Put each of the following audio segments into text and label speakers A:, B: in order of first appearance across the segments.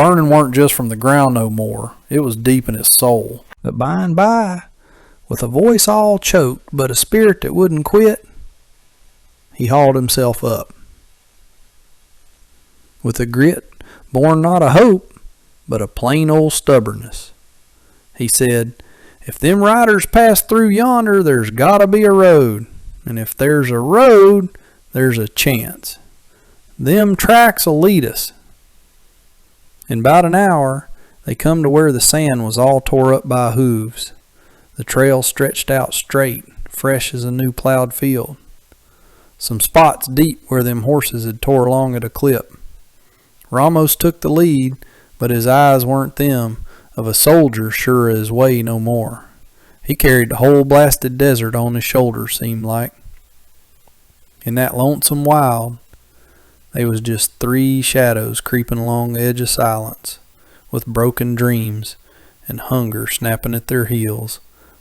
A: burning weren't just from the ground no more. It was deep in his soul. But by and by, with a voice all choked, but a spirit that wouldn't quit, he hauled himself up. With a grit born not of hope, but of plain old stubbornness, he said, "If them riders pass through yonder, there's gotta be a road. And if there's a road, there's a chance. Them tracks'll lead us." In about an hour, they come to where the sand was all tore up by hooves. The trail stretched out straight, fresh as a new plowed field. Some spots deep where them horses had tore along at a clip. Ramos took the lead, but his eyes weren't them of a soldier sure of his way no more. He carried the whole blasted desert on his shoulders, seemed like. In that lonesome wild, they was just three shadows creeping along the edge of silence, with broken dreams and hunger snapping at their heels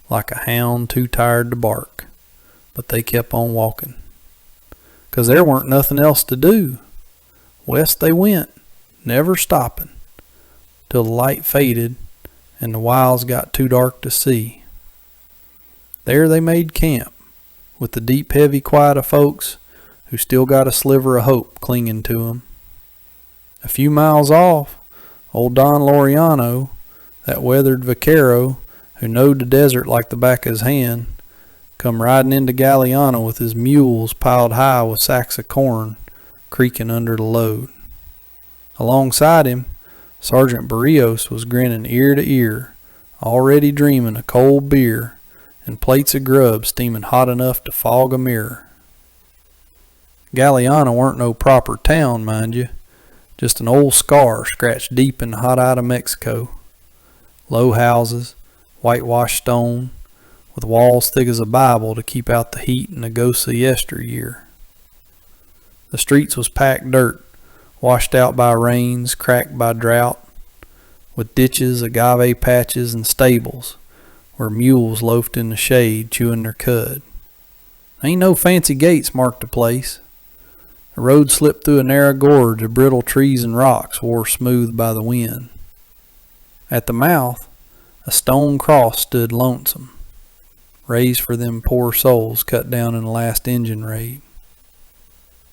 A: like a hound too tired to bark. But they kept on walking, 'cause there weren't nothing else to do. West they went, never stopping, till the light faded and the wilds got too dark to see. There they made camp, with the deep heavy quiet of folks who still got a sliver of hope clinging to 'em. A few miles off, old Don Laureano, that weathered vaquero who knowed the desert like the back of his hand, come riding into Galeana with his mules piled high with sacks of corn creaking under the load. Alongside him, Sergeant Barrios was grinning ear to ear, already dreaming of cold beer and plates of grub steaming hot enough to fog a mirror. Galeana weren't no proper town, mind you, just an old scar scratched deep in the hot eye of Mexico. Low houses, whitewashed stone, with walls thick as a Bible to keep out the heat and the ghosts of yesteryear. The streets was packed dirt, washed out by rains, cracked by drought, with ditches, agave patches, and stables where mules loafed in the shade chewing their cud. Ain't no fancy gates marked the place. The road slipped through a narrow gorge of brittle trees and rocks wore smooth by the wind. At the mouth, a stone cross stood lonesome, raised for them poor souls cut down in the last engine raid.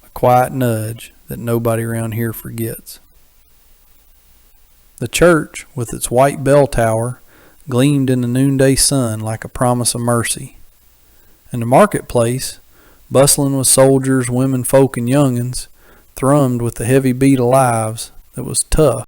A: A quiet nudge that nobody around here forgets. The church, with its white bell tower, gleamed in the noonday sun like a promise of mercy. And the marketplace, bustling with soldiers, women folk, and young'uns, thrummed with the heavy beat of lives that was tough